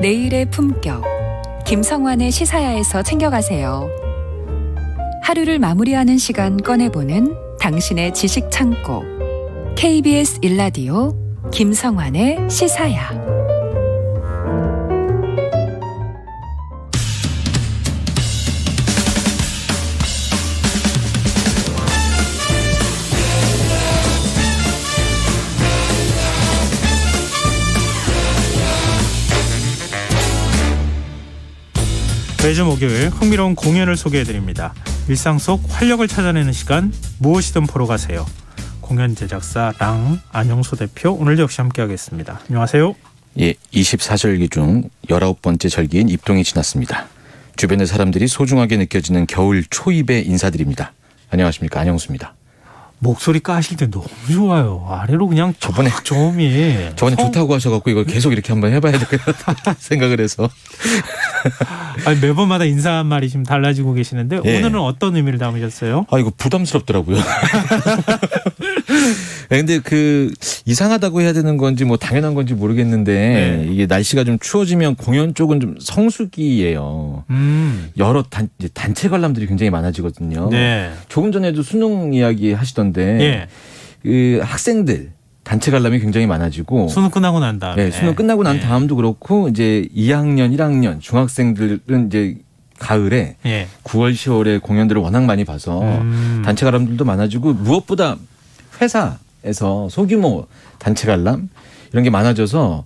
내일의 품격, 김성환의 시사야에서 챙겨가세요. 하루를 마무리하는 시간 꺼내보는 당신의 지식 창고, KBS 1라디오 김성환의 시사야. 매주 목요일 흥미로운 공연을 소개해드립니다. 일상 속 활력을 찾아내는 시간, 무엇이든 보러 가세요. 공연 제작사 랑 안영소 대표, 오늘 역시 함께하겠습니다. 안녕하세요. 예, 24절기 중 19번째 절기인 입동이 지났습니다. 주변의 사람들이 소중하게 느껴지는 겨울 초입에 인사드립니다. 안녕하십니까, 안영수입니다. 목소리 까실 때 너무 좋아요. 아래로 그냥 저번에 좋다고 하셔갖고 이걸 계속 이렇게 한번 해봐야 되겠다 생각을 해서. 아니, 매번마다 인사 한 말이 지금 달라지고 계시는데 예. 오늘은 어떤 의미를 담으셨어요? 아, 이거 부담스럽더라고요. 근데 이상하다고 해야 되는 건지 뭐 당연한 건지 모르겠는데 이게 날씨가 좀 추워지면 공연 쪽은 좀 성수기예요. 여러 단체 관람들이 굉장히 많아지거든요. 네. 조금 전에도 수능 이야기 하시던데 예. 그 학생들 단체 관람이 굉장히 많아지고 수능 끝나고 난 다음에. 네, 수능 끝나고 난 다음도 그렇고 이제 2학년, 1학년 중학생들은 이제 가을에 9월, 10월에 공연들을 워낙 많이 봐서 단체 관람들도 많아지고 무엇보다 회사에서 소규모 단체 관람 이런 게 많아져서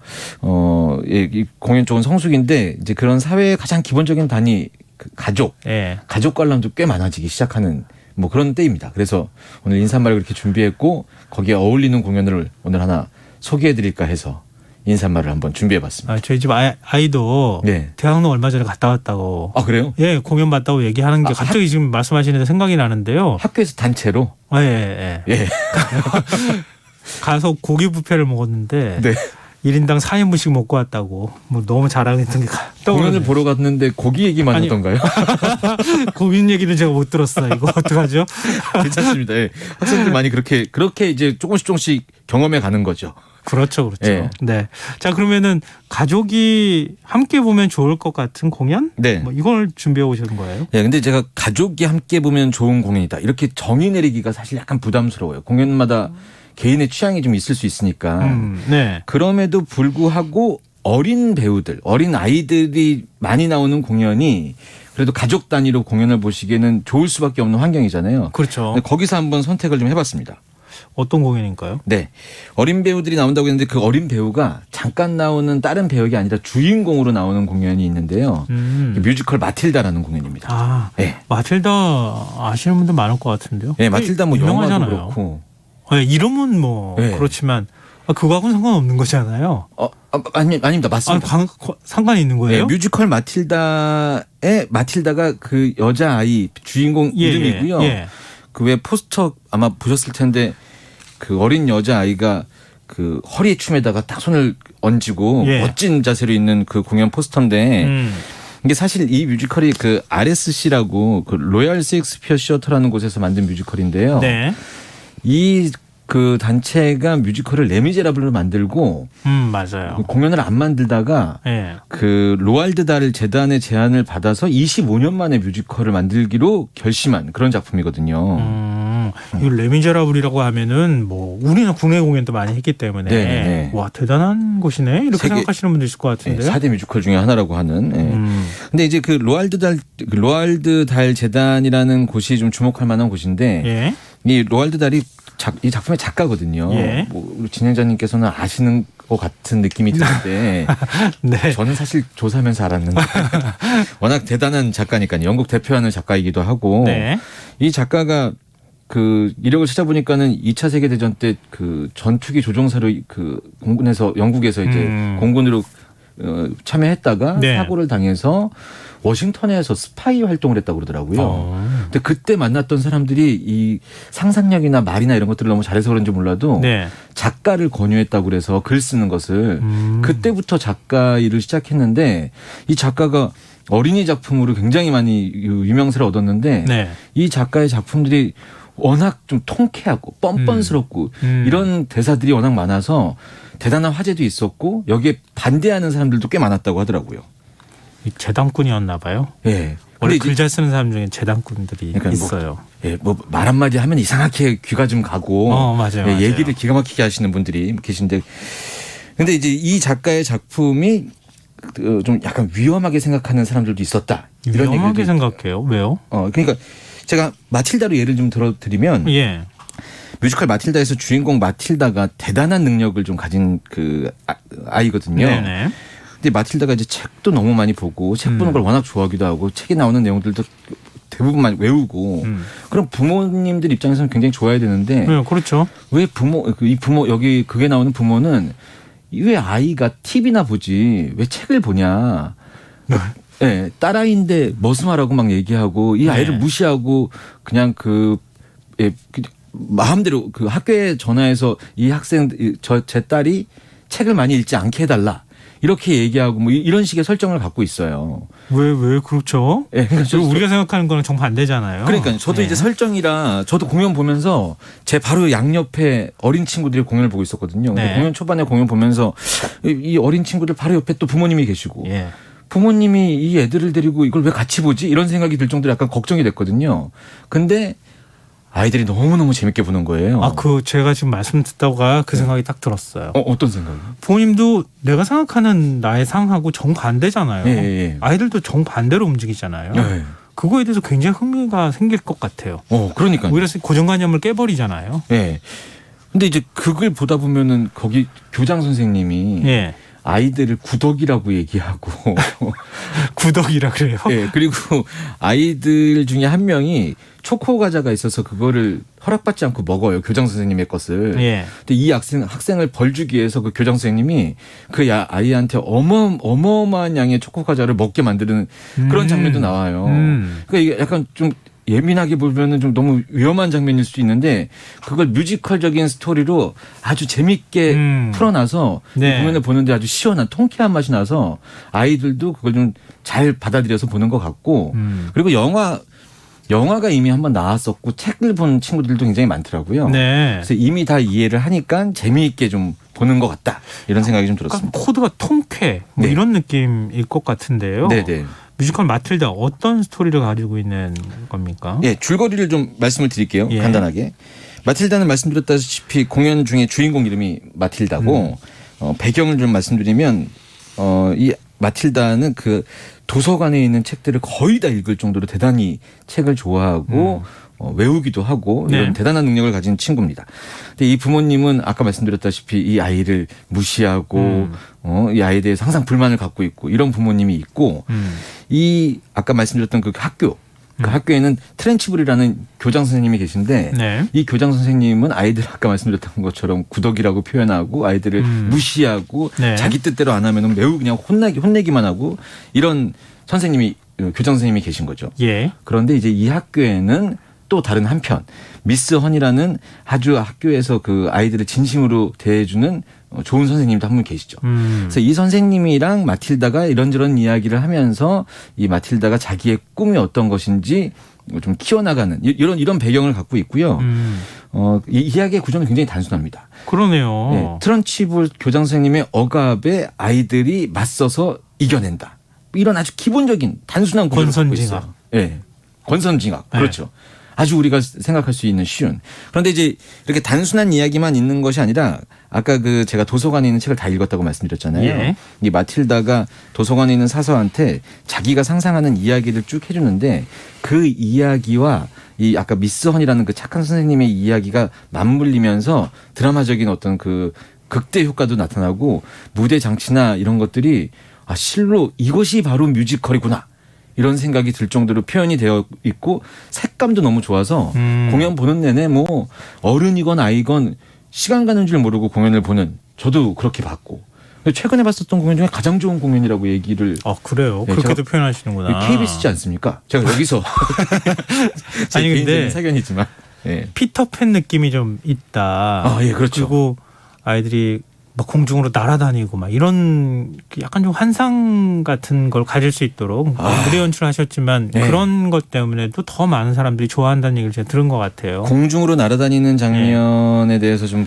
이 공연 쪽은 성수기인데 이제 그런 사회의 가장 기본적인 단위 가족 관람도 꽤 많아지기 시작하는 뭐 그런 때입니다. 그래서 오늘 인사말을 그렇게 준비했고 거기에 어울리는 공연을 오늘 하나 소개해드릴까 해서 인사말을 한번 준비해봤습니다. 저희 집 아이도 대학로 얼마 전에 갔다 왔다고. 아, 그래요? 예, 공연 봤다고 얘기하는 게 갑자기 지금 말씀하시는데 생각이 나는데요. 학교에서 단체로? 예. 가서 고기 뷔페를 먹었는데 1인당 4인분씩 먹고 왔다고. 뭐 너무 자랑했던 게 떠오르네요. 공연을 보러 갔는데 고기 얘기만 하던가요? 고민 얘기는 제가 못 들었어요. 이거 어떡하죠? 괜찮습니다. 예. 학생들 많이 그렇게 이제 조금씩 경험해 가는 거죠. 그렇죠. 네. 자, 그러면은 가족이 함께 보면 좋을 것 같은 공연? 뭐 이걸 준비해 오시는 거예요? 네, 근데 제가 가족이 함께 보면 좋은 공연이다. 이렇게 정의 내리기가 사실 약간 부담스러워요. 공연마다 개인의 취향이 좀 있을 수 있으니까. 그럼에도 불구하고 어린 배우들, 어린 아이들이 많이 나오는 공연이 그래도 가족 단위로 공연을 보시기에는 좋을 수밖에 없는 환경이잖아요. 그렇죠. 거기서 한번 선택을 좀 해봤습니다. 어떤 공연인가요? 네. 어린 배우들이 나온다고 했는데 그 어린 배우가 잠깐 나오는 다른 배역이 아니라 주인공으로 나오는 공연이 있는데요. 뮤지컬 마틸다라는 공연입니다. 마틸다 아시는 분들 많을 것 같은데요. 네, 마틸다 뭐 유명하잖아요. 영화도 그렇고. 이름은 뭐 그렇지만 그거하고는 상관없는 거잖아요. 아닙니다. 맞습니다. 상관이 있는 거예요? 네, 뮤지컬 마틸다의 마틸다가 그 여자아이 주인공 이름이고요. 그 외 포스터 아마 보셨을 텐데 그 어린 여자아이가 그 허리 춤에다가 딱 손을 얹고 멋진 자세로 있는 그 공연 포스터인데 이게 사실 이 뮤지컬이 그 RSC라고 그 로얄 셰익스피어 시어터라는 곳에서 만든 뮤지컬인데요. 이 그 단체가 뮤지컬을 레미제라블로 만들고 맞아요. 공연을 안 만들다가 그 로알드 달을 재단의 제안을 받아서 25년 만에 뮤지컬을 만들기로 결심한 그런 작품이거든요. 이 레미제라블이라고 하면은 뭐 우리는 국내 공연도 많이 했기 때문에 와, 대단한 곳이네 이렇게 생각하시는 분도 있을 것 같은데요. 4대 뮤지컬 중에 하나라고 하는. 근데 이제 그 로알드 달 재단이라는 곳이 좀 주목할 만한 곳인데 이 로알드 달이 이 작품의 작가거든요. 뭐 우리 진행자님께서는 아시는 것 같은 느낌이 드는데 저는 사실 조사하면서 알았는데 워낙 대단한 작가니까요. 영국 대표하는 작가이기도 하고 이 작가가 그 이력을 찾아보니까는 2차 세계대전 때 그 전투기 조종사로 그 영국에서 이제 공군으로 참여했다가 사고를 당해서 워싱턴에서 스파이 활동을 했다고 그러더라고요. 근데 그때 만났던 사람들이 이 상상력이나 말이나 이런 것들을 너무 잘해서 그런지 몰라도 작가를 권유했다고 그래서 글 쓰는 것을 그때부터 작가 일을 시작했는데 이 작가가 어린이 작품으로 굉장히 많이 유명세를 얻었는데 이 작가의 작품들이 워낙 좀 통쾌하고 뻔뻔스럽고 이런 대사들이 워낙 많아서 대단한 화제도 있었고 여기에 반대하는 사람들도 꽤 많았다고 하더라고요. 재단꾼이었나 봐요. 예. 원래 글 잘 쓰는 사람 중에 재단꾼들이 그러니까 있어요. 말 한마디 하면 이상하게 귀가 좀 가고 맞아요, 예, 맞아요. 얘기를 기가 막히게 하시는 분들이 계신데 근데 이제 이 작가의 작품이 좀 약간 위험하게 생각하는 사람들도 있었다. 이런 위험하게 생각해요? 왜요? 그러니까 제가 마틸다로 예를 좀 들어드리면 예. 뮤지컬 마틸다에서 주인공 마틸다가 대단한 능력을 좀 가진 그 아이거든요. 네네. 근데 마틸다가 이제 책도 너무 많이 보고 책 보는 걸 워낙 좋아하기도 하고 책에 나오는 내용들도 대부분 많이 외우고 그럼 부모님들 입장에서는 굉장히 좋아야 되는데 네, 그렇죠. 왜 이 부모 여기 그게 나오는 부모는 왜 아이가 TV나 보지 왜 책을 보냐. 네, 딸아이인데 머슴하라고 막 얘기하고 이 아이를 무시하고 그냥 마음대로 그 학교에 전화해서 이 학생 제 딸이 책을 많이 읽지 않게 해달라. 이렇게 얘기하고 뭐 이런 식의 설정을 갖고 있어요. 왜 그렇죠? 예, 그러니까 우리가 생각하는 거랑 정반대잖아요. 그러니까 저도 이제 설정이라 저도 공연 보면서 제 바로 양옆에 어린 친구들이 공연을 보고 있었거든요. 근데 공연 초반에 공연 보면서 이 어린 친구들 바로 옆에 또 부모님이 계시고 부모님이 이 애들을 데리고 이걸 왜 같이 보지? 이런 생각이 들 정도로 약간 걱정이 됐거든요. 근데 아이들이 너무너무 재밌게 보는 거예요. 제가 지금 말씀 듣다가 그 생각이 딱 들었어요. 어떤 생각이요? 부모님도 내가 생각하는 나의 상하고 정반대잖아요. 아이들도 정반대로 움직이잖아요. 그거에 대해서 굉장히 흥미가 생길 것 같아요. 그러니까요. 오히려 고정관념을 깨버리잖아요. 근데 이제 그걸 보다 보면은 거기 교장 선생님이 아이들을 구덕이라고 얘기하고 구덕이라 그래요? 그리고 아이들 중에 한 명이 초코 과자가 있어서 그거를 허락받지 않고 먹어요. 교장 선생님의 것을. 근데 이 학생을 벌 주기 위해서 그 교장 선생님이 그 아이한테 어마어마한 양의 초코 과자를 먹게 만드는 그런 장면도 나와요. 그러니까 이게 약간 좀 예민하게 보면은 좀 너무 위험한 장면일 수도 있는데 그걸 뮤지컬적인 스토리로 아주 재밌게 풀어놔서 공연을 보는데 아주 시원한 통쾌한 맛이 나서 아이들도 그걸 좀 잘 받아들여서 보는 것 같고 그리고 영화가 이미 한번 나왔었고 책을 본 친구들도 굉장히 많더라고요. 그래서 이미 다 이해를 하니까 재미있게 좀 보는 것 같다 이런 생각이 좀 들었습니다. 코드가 통쾌 이런 느낌일 것 같은데요. 뮤지컬 마틸다 어떤 스토리를 가지고 있는 겁니까? 줄거리를 좀 말씀을 드릴게요. 간단하게. 마틸다는 말씀드렸다시피 공연 중에 주인공 이름이 마틸다고 배경을 좀 말씀드리면 이 마틸다는 그 도서관에 있는 책들을 거의 다 읽을 정도로 대단히 책을 좋아하고 외우기도 하고 이런 대단한 능력을 가진 친구입니다. 근데 이 부모님은 아까 말씀드렸다시피 이 아이를 무시하고 이 아이에 대해서 항상 불만을 갖고 있고 이런 부모님이 있고 이 아까 말씀드렸던 그 학교 그 학교에는 트렌치블이라는 교장 선생님이 계신데 이 교장 선생님은 아이들 아까 말씀드렸던 것처럼 구덕이라고 표현하고 아이들을 무시하고 자기 뜻대로 안 하면 매우 그냥 혼내기만 하고 이런 선생님이 교장 선생님이 계신 거죠. 그런데 이제 이 학교에는 또 다른 한편 미스 헌이라는 아주 학교에서 그 아이들을 진심으로 대해주는 좋은 선생님도 한 분 계시죠. 그래서 이 선생님이랑 마틸다가 이런저런 이야기를 하면서 이 마틸다가 자기의 꿈이 어떤 것인지 좀 키워나가는 이런 배경을 갖고 있고요. 이 이야기의 구조는 굉장히 단순합니다. 그러네요. 트런치블 교장 선생님의 억압에 아이들이 맞서서 이겨낸다. 이런 아주 기본적인 단순한 구조를 갖고 있어요. 권선징악. 그렇죠. 아주 우리가 생각할 수 있는 쉬운. 그런데 이제 이렇게 단순한 이야기만 있는 것이 아니라 아까 그 제가 도서관에 있는 책을 다 읽었다고 말씀드렸잖아요. 이 마틸다가 도서관에 있는 사서한테 자기가 상상하는 이야기를 쭉 해주는데 그 이야기와 이 아까 미스 헌이라는 그 착한 선생님의 이야기가 맞물리면서 드라마적인 어떤 그 극대 효과도 나타나고 무대 장치나 이런 것들이 실로 이것이 바로 뮤지컬이구나. 이런 생각이 들 정도로 표현이 되어 있고 색감도 너무 좋아서 공연 보는 내내 뭐 어른이건 아이건 시간 가는 줄 모르고 공연을 보는 저도 그렇게 봤고 최근에 봤었던 공연 중에 가장 좋은 공연이라고 얘기를 그래요? 그렇게도 표현하시는구나. KBS지 않습니까? 제가 여기서 제 개인적인 사견이지만 피터팬 느낌이 좀 있다. 그렇죠. 그리고 아이들이 막 공중으로 날아다니고 막 이런 약간 좀 환상 같은 걸 가질 수 있도록 무대 연출하셨지만 그런 것 때문에도 더 많은 사람들이 좋아한다는 얘기를 제가 들은 것 같아요. 공중으로 날아다니는 장면에 대해서 좀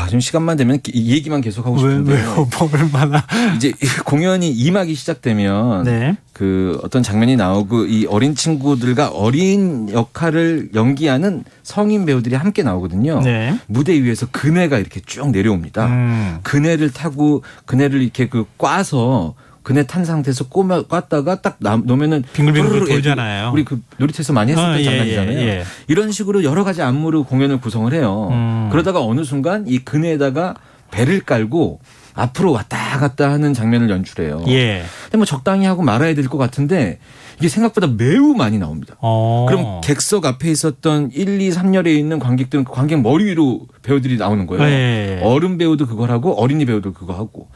좀 시간만 되면 이 얘기만 계속 하고 싶은데. 왜요? 얼마나? 이제 공연이 2막이 시작되면 네. 그 어떤 장면이 나오고 이 어린 친구들과 어린 역할을 연기하는 성인 배우들이 함께 나오거든요. 네. 무대 위에서 그네가 이렇게 쭉 내려옵니다. 그네를 타고 그네를 이렇게 꽈서 그네 탄 상태에서 꽈다가 딱 놓으면은 빙글빙글 돌잖아요. 우리 그 놀이터에서 많이 했었던 장난이잖아요. 예. 이런 식으로 여러 가지 안무로 공연을 구성을 해요. 그러다가 어느 순간 이 그네에다가 배를 깔고 앞으로 왔다 갔다 하는 장면을 연출해요. 예. 근데 뭐 적당히 하고 말아야 될 것 같은데 이게 생각보다 매우 많이 나옵니다. 그럼 객석 앞에 있었던 1, 2, 3열에 있는 관객들은 그 관객 머리 위로 배우들이 나오는 거예요. 예. 어른 배우도 그걸 하고 어린이 배우도 그거 하고.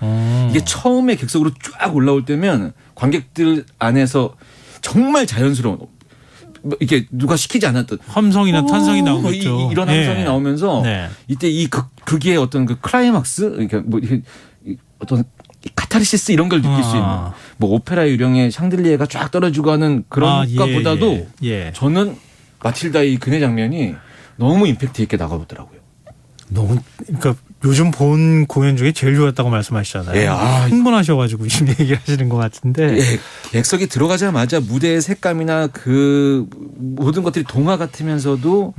이게 처음에 객석으로 쫙 올라올 때면 관객들 안에서 정말 자연스러운 이게 누가 시키지 않았던 함성이나 탄성이 나오겠죠. 이런 함성이 나오면서 네. 이때 이 극의 어떤 그 클라이막스 그러니까 뭐 어떤 카타르시스 이런 걸 느낄 수 있는 뭐 오페라 유령의 샹들리에가 쫙 떨어지고 하는 그런 것보다도 저는 마틸다의 이 그네 장면이 너무 임팩트 있게 나가보더라고요. 너무 그러니까 요즘 본 공연 중에 제일 좋았다고 말씀하시잖아요. 예, 흥분하셔가지고 지금 얘기하시는 것 같은데. 예, 객석이 들어가자마자 무대의 색감이나 그 모든 것들이 동화 같으면서도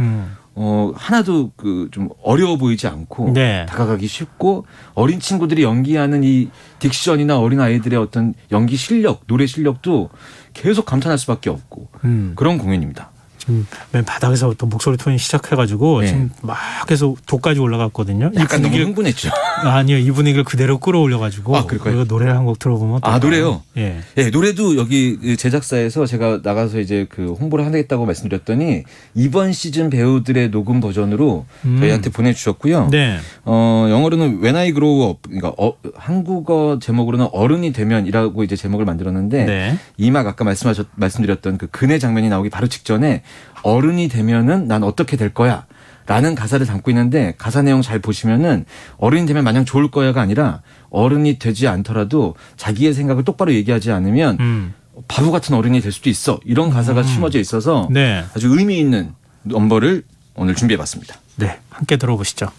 하나도 그 좀 어려워 보이지 않고 다가가기 쉽고 어린 친구들이 연기하는 이 딕션이나 어린 아이들의 어떤 연기 실력, 노래 실력도 계속 감탄할 수밖에 없고 그런 공연입니다. 지금 맨 바닥에서부터 목소리 톤이 시작해가지고 지금 막 해서 도까지 올라갔거든요. 약간 너무 흥분했죠. 아니요, 이 분위기를 그대로 끌어올려가지고 우리가 노래를 한 곡 들어보면 노래요? 예, 노래도 여기 제작사에서 제가 나가서 이제 그 홍보를 하겠다고 말씀드렸더니 이번 시즌 배우들의 녹음 버전으로 저희한테 보내주셨고요. 네. 영어로는 When I Grow Up, 그러니까 한국어 제목으로는 어른이 되면이라고 이제 제목을 만들었는데 이막 아까 말씀드렸던 그 그네 장면이 나오기 바로 직전에 어른이 되면은 난 어떻게 될 거야 라는 가사를 담고 있는데 가사 내용 잘 보시면은 어른이 되면 마냥 좋을 거야가 아니라 어른이 되지 않더라도 자기의 생각을 똑바로 얘기하지 않으면 바보 같은 어른이 될 수도 있어 이런 가사가 심어져 있어서 아주 의미 있는 넘버를 오늘 준비해봤습니다. 네, 함께 들어보시죠.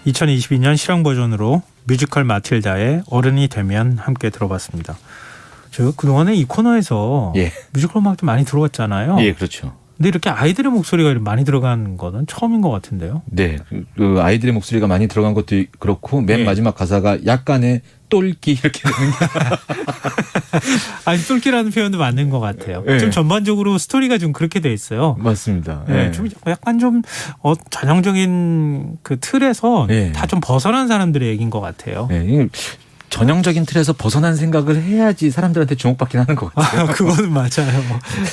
(2022년) 실황 버전으로 뮤지컬 마틸다의 어른이 되면 함께 들어봤습니다. 저 그동안에 이 코너에서 뮤지컬 음악도 많이 들어갔잖아요. 예, 그렇죠. 근데 이렇게 아이들의 목소리가 많이 들어간 거는 처음인 것 같은데요. 네, 그 아이들의 목소리가 많이 들어간 것도 그렇고 맨 마지막 가사가 약간의 똘끼 이렇게 되는 게 아니 똘끼라는 표현도 맞는 것 같아요. 네. 좀 전반적으로 스토리가 좀 그렇게 돼 있어요. 맞습니다. 네, 네. 좀 약간 좀 전형적인 그 틀에서 네. 다 좀 벗어난 사람들의 얘기인 것 같아요. 네, 이게 전형적인 틀에서 벗어난 생각을 해야지 사람들한테 주목받긴 하는 것 같아요. 그거는 맞아요.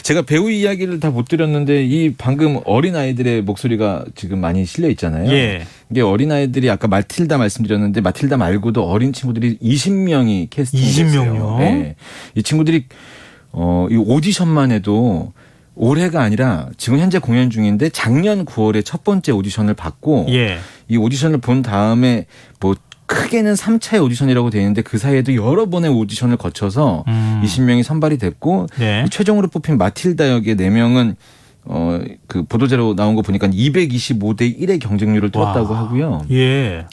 제가 배우 이야기를 다 못 드렸는데 이 방금 어린 아이들의 목소리가 지금 많이 실려 있잖아요. 예. 이게 어린 아이들이 아까 마틸다 말씀드렸는데 마틸다 말고도 어린 친구들이 20명이 캐스팅이 20명요? 됐어요. 네. 이 친구들이 이 오디션만 해도 올해가 아니라 지금 현재 공연 중인데 작년 9월에 첫 번째 오디션을 받고 예. 이 오디션을 본 다음에 뭐 크게는 3차의 오디션이라고 되어 있는데 그 사이에도 여러 번의 오디션을 거쳐서 20명이 선발이 됐고 네. 최종으로 뽑힌 마틸다 역의 4명은 그 보도자료 나온 거 보니까 225대 1의 경쟁률을 뚫었다고 와. 하고요. 예.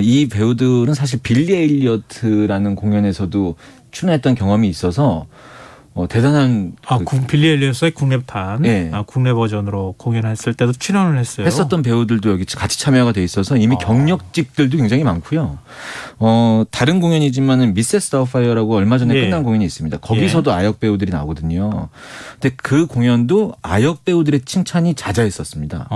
이 배우들은 사실 빌리 에일리어트라는 공연에서도 출연했던 경험이 있어서 대단한 빌리 엘리엇의 국내판, 네. 국내 버전으로 공연했을 때도 출연을 했어요. 했었던 배우들도 여기 같이 참여가 돼 있어서 이미 경력직들도 굉장히 많고요. 다른 공연이지만은 미세스 다우파이어라고 얼마 전에 예. 끝난 공연이 있습니다. 거기서도 아역 배우들이 나오거든요. 근데 그 공연도 아역 배우들의 칭찬이 자자했었습니다.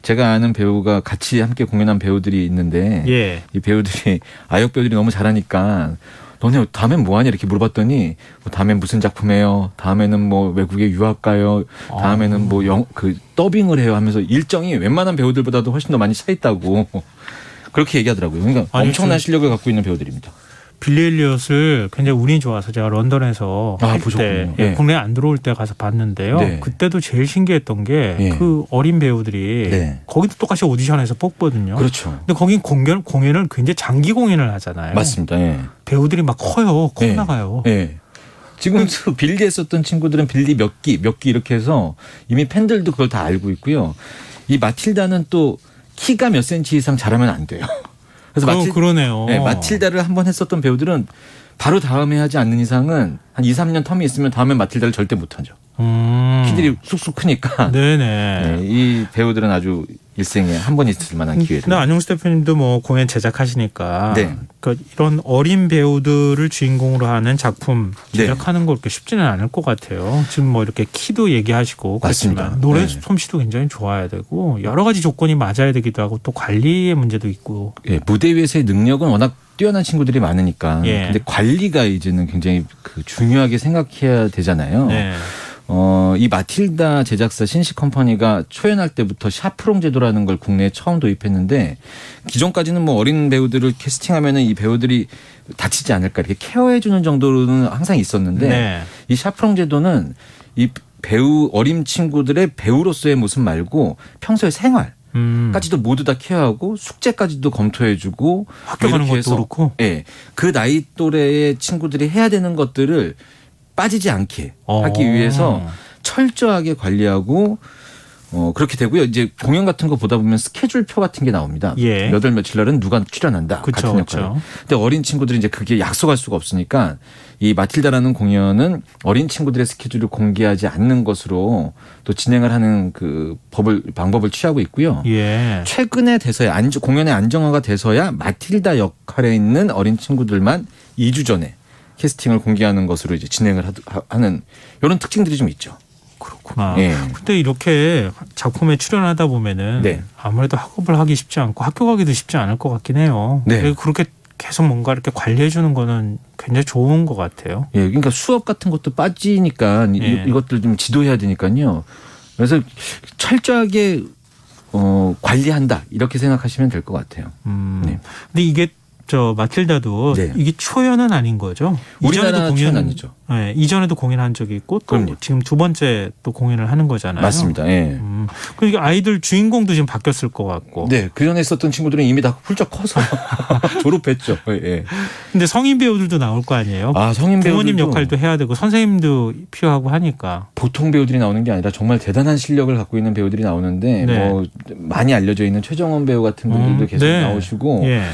제가 아는 배우가 같이 함께 공연한 배우들이 있는데 예. 이 배우들이 아역 배우들이 너무 잘하니까 너네 다음엔 뭐하냐 이렇게 물어봤더니 다음엔 무슨 작품해요? 다음에는 뭐 외국에 유학 가요? 다음에는 뭐 더빙을 해요? 하면서 일정이 웬만한 배우들보다도 훨씬 더 많이 차 있다고 그렇게 얘기하더라고요. 그러니까 엄청난 실력을 갖고 있는 배우들입니다. 빌리 엘리엇을 굉장히 운이 좋아서 제가 런던에서 할 때 네. 국내에 안 들어올 때 가서 봤는데요. 네. 그때도 제일 신기했던 게 그 어린 배우들이 네. 거기도 똑같이 오디션에서 뽑거든요. 그렇죠. 근데 거긴 공연을 굉장히 장기 공연을 하잖아요. 맞습니다. 예. 배우들이 막 커요. 커 나가요. 예. 지금 빌리 했었던 친구들은 빌리 몇 기 이렇게 해서 이미 팬들도 그걸 다 알고 있고요. 이 마틸다는 또 키가 몇 센치 이상 잘하면 안 돼요. 그래서 그러네요. 네, 마틸다를 한번 했었던 배우들은 바로 다음에 하지 않는 이상은 한 2, 3년 텀이 있으면 다음에 마틸다를 절대 못하죠. 키들이 쑥쑥 크니까. 네네. 이 배우들은 아주 일생에 한 번 있을 만한 기회들. 근데 안용수 대표님도 뭐 공연 제작하시니까 네. 그러니까 이런 어린 배우들을 주인공으로 하는 작품 제작하는 거 그렇게 쉽지는 않을 것 같아요. 지금 뭐 이렇게 키도 얘기하시고 맞습니다. 그렇지만 노래 네. 솜씨도 굉장히 좋아야 되고 여러 가지 조건이 맞아야 되기도 하고 또 관리의 문제도 있고. 예, 무대 위에서의 능력은 워낙 뛰어난 친구들이 많으니까. 예. 근데 관리가 이제는 굉장히 중요하게 생각해야 되잖아요. 네. 이 마틸다 제작사 신시 컴퍼니가 초연할 때부터 샤프롱 제도라는 걸 국내에 처음 도입했는데 기존까지는 뭐 어린 배우들을 캐스팅하면은 이 배우들이 다치지 않을까 이렇게 케어해주는 정도로는 항상 있었는데 네. 이 샤프롱 제도는 이 배우 어린 친구들의 배우로서의 모습 말고 평소의 생활 까지도 모두 다 케어하고 숙제까지도 검토해주고 학교 가는 것도 그렇고. 예, 그 나이 또래의 친구들이 해야 되는 것들을 빠지지 않게 하기 위해서 철저하게 관리하고 그렇게 되고요. 이제 공연 같은 거 보다 보면 스케줄표 같은 게 나옵니다. 예. 몇 월 며칠 날은 누가 출연한다. 그쵸, 같은 역할. 그쵸. 근데 어린 친구들이 이제 그게 약속할 수가 없으니까 이 마틸다라는 공연은 어린 친구들의 스케줄을 공개하지 않는 것으로 또 진행을 하는 그 방법을 취하고 있고요. 예. 최근에 돼서야 공연의 안정화가 돼서야 마틸다 역할에 있는 어린 친구들만 2주 전에 캐스팅을 공개하는 것으로 이제 진행을 하는 이런 특징들이 좀 있죠. 그렇구나. 예. 근데 이렇게 작품에 출연하다 보면은 네. 아무래도 학업을 하기 쉽지 않고 학교 가기도 쉽지 않을 것 같긴 해요. 네. 그렇게 계속 뭔가 이렇게 관리해 주는 거는 굉장히 좋은 것 같아요. 예, 그러니까 수업 같은 것도 빠지니까 예. 이것들 좀 지도해야 되니까요. 그래서 철저하게 관리한다 이렇게 생각하시면 될 것 같아요. 네. 근데 이게 마틸다도 네. 이게 초연은 아닌 거죠? 우리나라 초연 아니죠. 네, 이전에도 공연한 적이 있고 또 그럼요. 지금 두 번째 또 공연을 하는 거잖아요. 맞습니다. 예. 그러니까 아이들 주인공도 지금 바뀌었을 것 같고. 네, 그 전에 있었던 친구들은 이미 다 훌쩍 커서 졸업했죠. 예. 근데 성인 배우들도 나올 거 아니에요? 성인 배우들도 부모님 역할도 해야 되고 선생님도 필요하고 하니까. 보통 배우들이 나오는 게 아니라 정말 대단한 실력을 갖고 있는 배우들이 나오는데 네. 뭐 많이 알려져 있는 최정원 배우 같은 분들도 계속 네. 나오시고 예.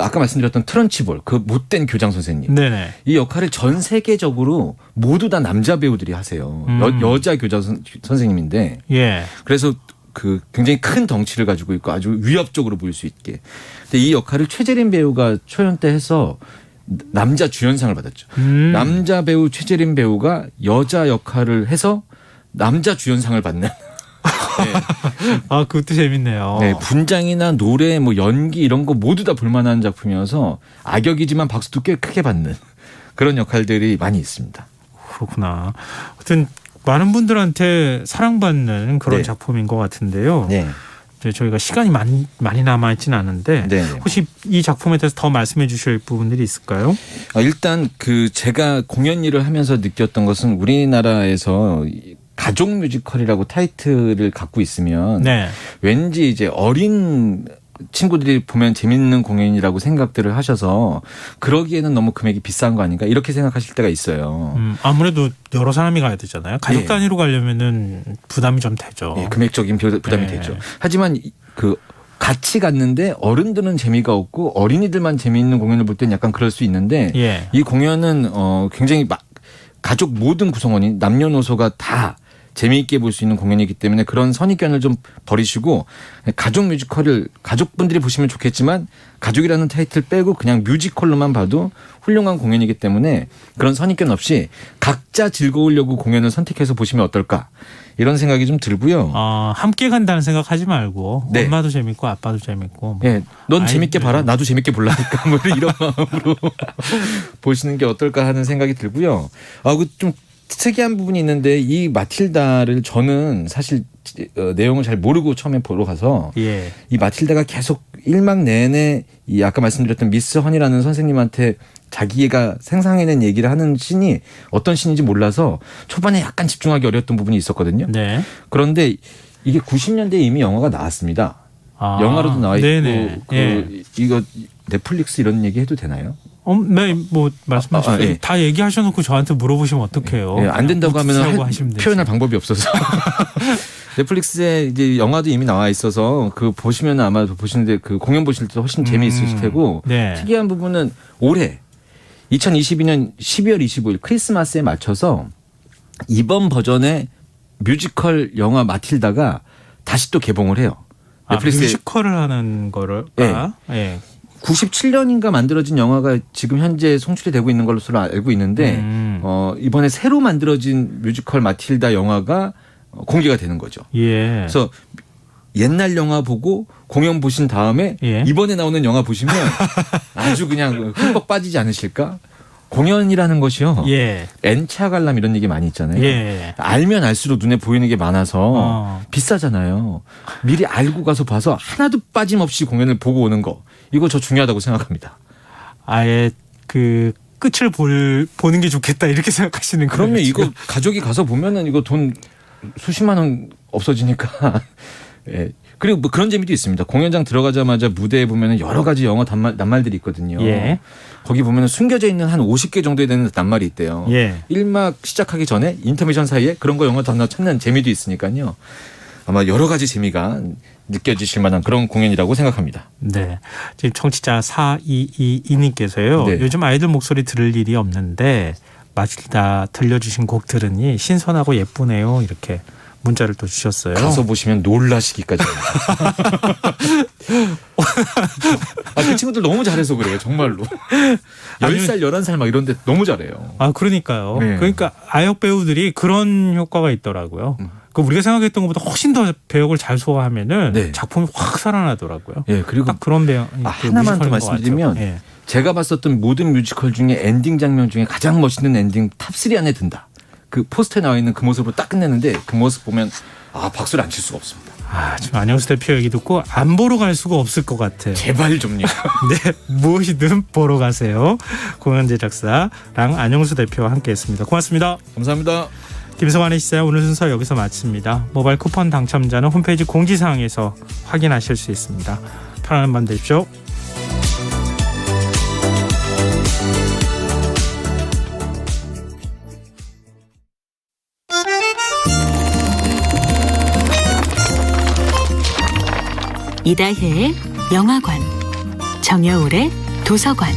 아까 말씀드렸던 트런치볼 그 못된 교장 선생님 네네. 이 역할을 전 세계적으로 모두 다 남자 배우들이 하세요. 여자 교장 선생님인데 예. 그래서 그 굉장히 큰 덩치를 가지고 있고 아주 위협적으로 보일 수 있게. 근데 이 역할을 최재림 배우가 초연 때 해서 남자 주연상을 받았죠. 남자 배우 최재림 배우가 여자 역할을 해서 남자 주연상을 받는. 네. 아, 그것도 재밌네요. 네, 분장이나 노래, 뭐 연기 이런 거 모두 다 볼만한 작품이어서 악역이지만 박수도 꽤 크게 받는 그런 역할들이 많이 있습니다. 그렇구나. 하여튼 많은 분들한테 사랑받는 그런 네. 작품인 것 같은데요. 네. 이제 저희가 시간이 많이 남아있지는 않은데 네. 혹시 이 작품에 대해서 더 말씀해 주실 부분들이 있을까요? 일단 그 제가 공연 일을 하면서 느꼈던 것은 우리나라에서 가족 뮤지컬이라고 타이틀을 갖고 있으면 네. 왠지 이제 어린 친구들이 보면 재밌는 공연이라고 생각들을 하셔서 그러기에는 너무 금액이 비싼 거 아닌가 이렇게 생각하실 때가 있어요. 아무래도 여러 사람이 가야 되잖아요. 가족 네. 단위로 가려면은 부담이 좀 되죠. 네, 금액적인 부담이 네. 되죠. 하지만 그 같이 갔는데 어른들은 재미가 없고 어린이들만 재미있는 공연을 볼 땐 약간 그럴 수 있는데 예. 이 공연은 굉장히 가족 모든 구성원이 남녀노소가 다 재미있게 볼 수 있는 공연이기 때문에 그런 선입견을 좀 버리시고 가족 뮤지컬을 가족분들이 보시면 좋겠지만 가족이라는 타이틀 빼고 그냥 뮤지컬로만 봐도 훌륭한 공연이기 때문에 그런 선입견 없이 각자 즐거우려고 공연을 선택해서 보시면 어떨까 이런 생각이 좀 들고요. 함께 간다는 생각하지 말고 네. 엄마도 재밌고 아빠도 재밌고 네, 넌 재밌게 아이들. 봐라 나도 재밌게 볼라니까 뭐 이런 마음으로 보시는 게 어떨까 하는 생각이 들고요. 좀 특이한 부분이 있는데 이 마틸다를 저는 사실 내용을 잘 모르고 처음에 보러 가서 예. 이 마틸다가 계속 1막 내내 이 아까 말씀드렸던 미스 허니라는 선생님한테 자기가 생상해낸 얘기를 하는 씬이 어떤 씬인지 몰라서 초반에 약간 집중하기 어려웠던 부분이 있었거든요. 네. 그런데 이게 90년대에 이미 영화가 나왔습니다. 영화로도 나와 있고 네네. 예. 이거 넷플릭스 이런 얘기 해도 되나요? 네, 뭐 말씀하셨어요. 예. 다 얘기하셔놓고 저한테 물어보시면 어떡해요? 예, 안 된다고 하면 하시면 되지. 표현할 방법이 없어서 넷플릭스에 이제 영화도 이미 나와 있어서 그 보시면 아마 보시는데 그 공연 보실 때 훨씬 재미있으실 테고 네. 특이한 부분은 올해 2022년 12월 25일 크리스마스에 맞춰서 이번 버전의 뮤지컬 영화 마틸다가 다시 또 개봉을 해요. 넷플릭스에 뮤지컬을 하는 거를 예. 97년인가 만들어진 영화가 지금 현재 송출이 되고 있는 걸로 알고 있는데 이번에 새로 만들어진 뮤지컬 마틸다 영화가 공개가 되는 거죠. 예. 그래서 옛날 영화 보고 공연 보신 다음에 예. 이번에 나오는 영화 보시면 아주 그냥 흠뻑 빠지지 않으실까? 공연이라는 것이요. 예. N차 관람 이런 얘기 많이 있잖아요. 예. 알면 알수록 눈에 보이는 게 많아서 비싸잖아요. 미리 알고 가서 봐서 하나도 빠짐없이 공연을 보고 오는 거. 이거 저 중요하다고 생각합니다. 아예 그 끝을 보는 게 좋겠다 이렇게 생각하시는 거예요. 그러면 지금? 이거 가족이 가서 보면은 이거 돈 수십만 원 없어지니까. 예. 그리고 뭐 그런 재미도 있습니다. 공연장 들어가자마자 무대에 보면은 여러 가지 영어 낱말들이 있거든요. 예. 거기 보면은 숨겨져 있는 한 50개 정도에 되는 낱말이 있대요. 예. 1막 시작하기 전에 인터미션 사이에 그런 거 영어 단어 찾는 재미도 있으니까요. 아마 여러 가지 재미가 느껴지실 만한 그런 공연이라고 생각합니다. 네. 지금 청취자 4222님께서요. 네. 요즘 아이들 목소리 들을 일이 없는데 마틸다 들려주신 곡 들으니 신선하고 예쁘네요. 이렇게 문자를 또 주셨어요. 가서 보시면 놀라시기까지 합니다. 그 친구들 너무 잘해서 그래요. 정말로. 10살, 11살 막 이런데 너무 잘해요. 그러니까요. 네. 그러니까 아역 배우들이 그런 효과가 있더라고요. 그 우리가 생각했던 것보다 훨씬 더 배역을 잘 소화하면은 네. 작품이 확 살아나더라고요. 예, 그리고 딱 그런 배역. 하나만 더 말씀드리면 예. 제가 봤었던 모든 뮤지컬 중에 엔딩 장면 중에 가장 멋있는 엔딩 탑3 안에 든다. 그 포스터에 나와 있는 그 모습으로 딱 끝내는데 그 모습 보면 박수를 안 칠 수가 없습니다. 지금 안영수 대표 얘기 듣고 안 보러 갈 수가 없을 것 같아요. 제발 좀요. 네, 무엇이든 보러 가세요. 공연 제작사랑 안영수 대표와 함께했습니다. 고맙습니다. 감사합니다. 김성환의 시사회 오늘 순서 여기서 마칩니다. 모바일 쿠폰 당첨자는 홈페이지 공지사항에서 확인하실 수 있습니다. 편안한 밤 되십시오. 이다혜의 영화관, 정여울의 도서관.